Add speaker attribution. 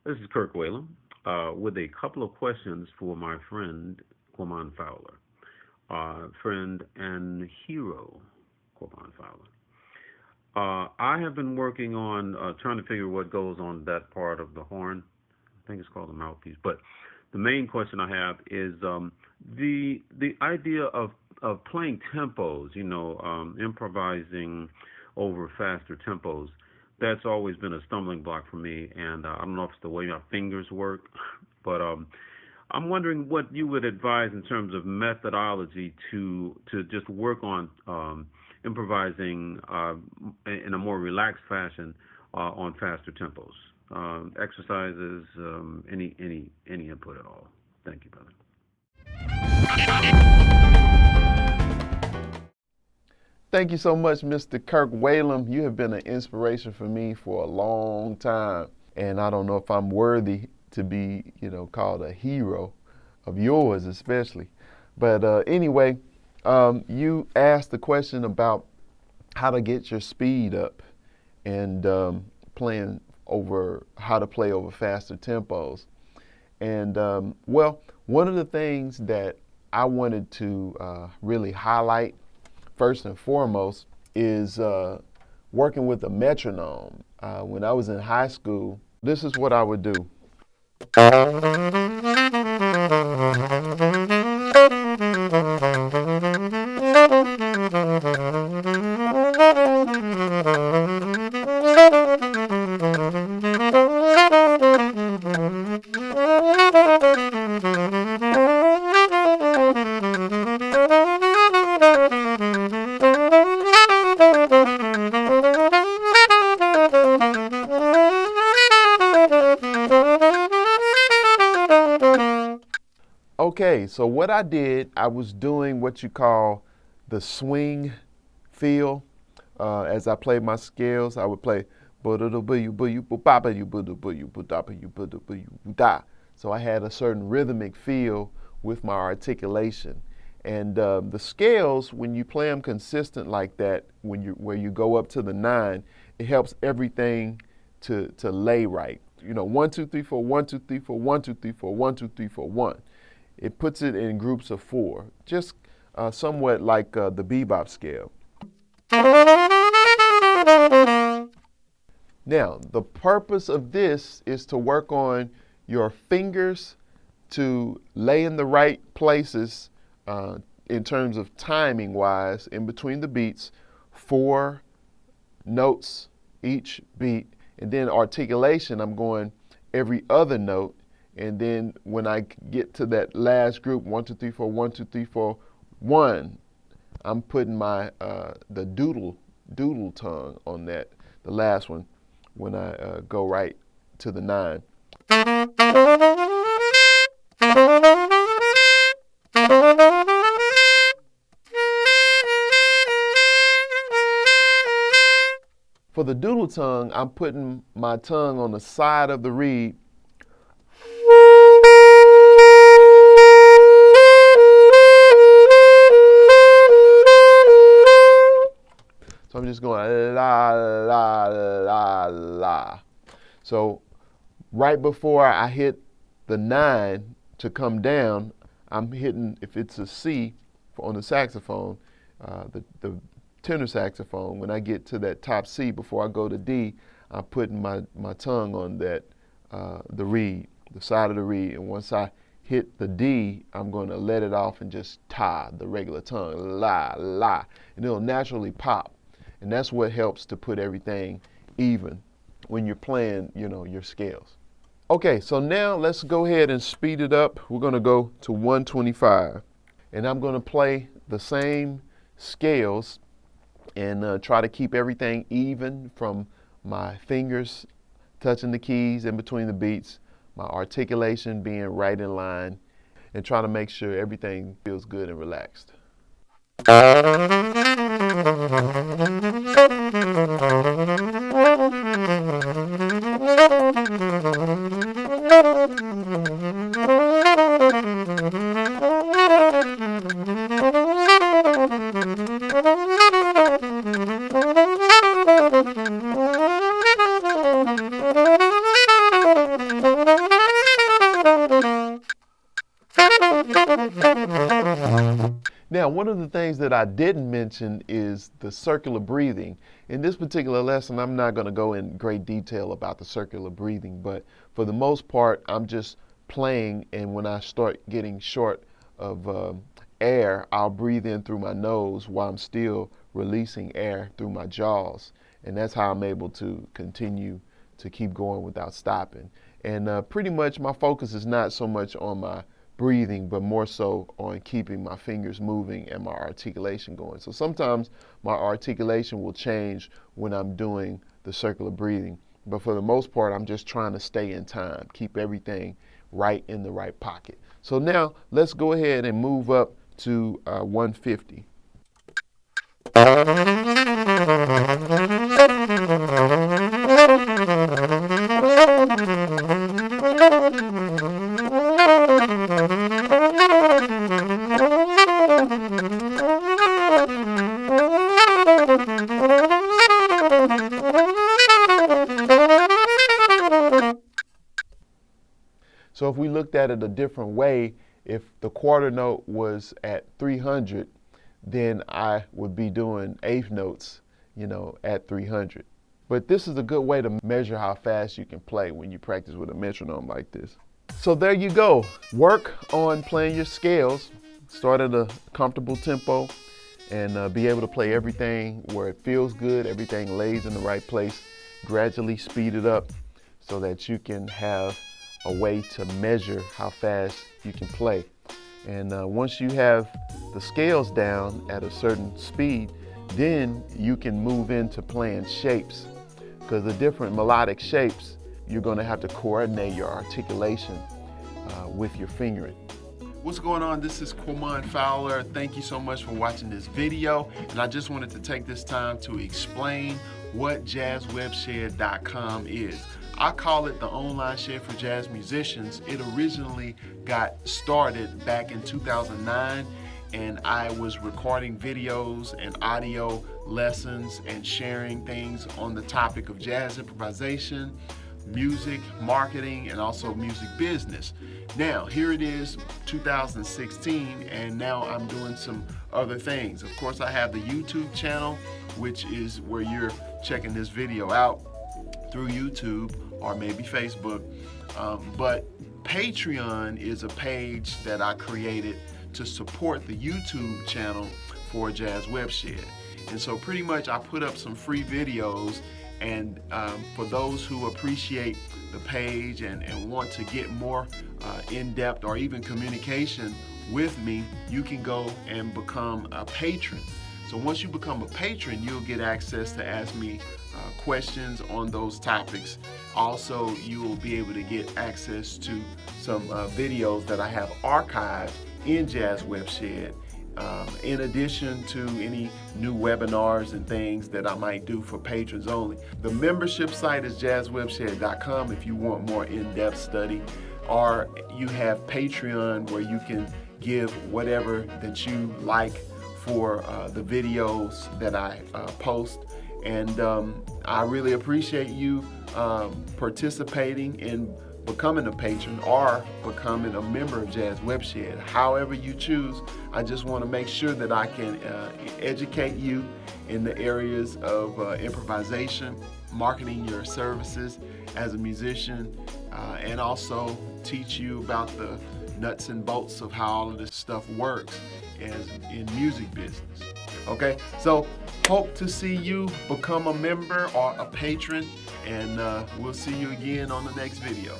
Speaker 1: This is Kirk Whalum with a couple of questions for my friend Quamon Fowler, friend and hero Quamon Fowler. I have been working on trying to figure what goes on that part of the horn. I think it's called the mouthpiece. But the main question I have is the idea of playing tempos. Improvising over faster tempos. That's always been a stumbling block for me, and I don't know if it's the way my fingers work, but I'm wondering what you would advise in terms of methodology to just work on improvising in a more relaxed fashion on faster tempos. Exercises, any input at all. Thank you, brother.
Speaker 2: Thank you so much, Mr. Kirk Whalum. You have been an inspiration for me for a long time. And I don't know if I'm worthy to be, called a hero of yours, especially. But anyway, you asked the question about how to get your speed up and how to play over faster tempos. And one of the things that I wanted to really highlight first and foremost is working with a metronome. When I was in high school, this is what I would do. Okay, so what I did, I was doing what you call the swing feel. As I played my scales, I would play. So I had a certain rhythmic feel with my articulation. And the scales, when you play them consistent like that, where you go up to the 9, it helps everything to lay right. 1, 2, 3, 4, 1, 2, 3, 4, 1, 2, 3, 4, 1, 2, 3, 4, 1. It puts it in groups of 4, just somewhat like the bebop scale. Now, the purpose of this is to work on your fingers to lay in the right places in terms of timing wise in between the beats, 4 notes each beat, and then articulation, I'm going every other note. And then when I get to that last group, 1, 2, 3, 4, 1, 2, 3, 4, 1, I'm putting my the doodle tongue on that, the last one, when I go right to the 9. For the doodle tongue, I'm putting my tongue on the side of the reed. So I'm just going la, la, la, la. So right before I hit the 9 to come down, I'm hitting, if it's a C on the saxophone, the tenor saxophone, when I get to that top C before I go to D, I'm putting my tongue on that, the reed, the side of the reed. And once I hit the D, I'm going to let it off and just tie the regular tongue, la, la. And it'll naturally pop. And that's what helps to put everything even when you're playing, your scales. Okay, so now let's go ahead and speed it up. We're going to go to 125. And I'm going to play the same scales and try to keep everything even from my fingers touching the keys in between the beats, my articulation being right in line, and try to make sure everything feels good and relaxed. Now, one of the things that I didn't mention is the circular breathing. In this particular lesson, I'm not going to go in great detail about the circular breathing, but for the most part, I'm just playing, and when I start getting short of air, I'll breathe in through my nose while I'm still releasing air through my jaws. And that's how I'm able to continue to keep going without stopping. And pretty much my focus is not so much on my breathing, but more so on keeping my fingers moving and my articulation going. So sometimes my articulation will change when I'm doing the circular breathing. But for the most part, I'm just trying to stay in time, keep everything right in the right pocket. So now let's go ahead and move up to 150. So if we looked at it a different way, if the quarter note was at 300, then I would be doing eighth notes, at 300. But this is a good way to measure how fast you can play when you practice with a metronome like this. So there you go. Work on playing your scales. Start at a comfortable tempo and be able to play everything where it feels good, everything lays in the right place. Gradually speed it up so that you can have a way to measure how fast you can play. And once you have the scales down at a certain speed, then you can move into playing shapes, because the different melodic shapes, you're going to have to coordinate your articulation with your fingering. What's going on? This is Quamon Fowler. Thank you so much for watching this video. And I just wanted to take this time to explain what JazzWebShed.com is. I call it the online shed for jazz musicians. It originally got started back in 2009, and I was recording videos and audio lessons and sharing things on the topic of jazz improvisation, music, marketing, and also music business. Now, here it is, 2016, and now I'm doing some other things. Of course, I have the YouTube channel, which is where you're checking this video out through YouTube or maybe Facebook. But Patreon is a page that I created to support the YouTube channel for JazzWebShed. And so pretty much I put up some free videos, and for those who appreciate the page and want to get more in-depth or even communication with me, you can go and become a patron. So once you become a patron, you'll get access to ask me questions on those topics. Also, you will be able to get access to some videos that I have archived in JazzWebShed, in addition to any new webinars and things that I might do for patrons only. The membership site is JazzWebShed.com if you want more in-depth study, or you have Patreon where you can give whatever that you like for the videos that I post. And I really appreciate you participating in becoming a patron or becoming a member of JazzWebShed. However you choose, I just want to make sure that I can educate you in the areas of improvisation, marketing your services as a musician, and also teach you about the nuts and bolts of how all of this stuff works as in music business. Okay, so hope to see you become a member or a patron, and we'll see you again on the next video.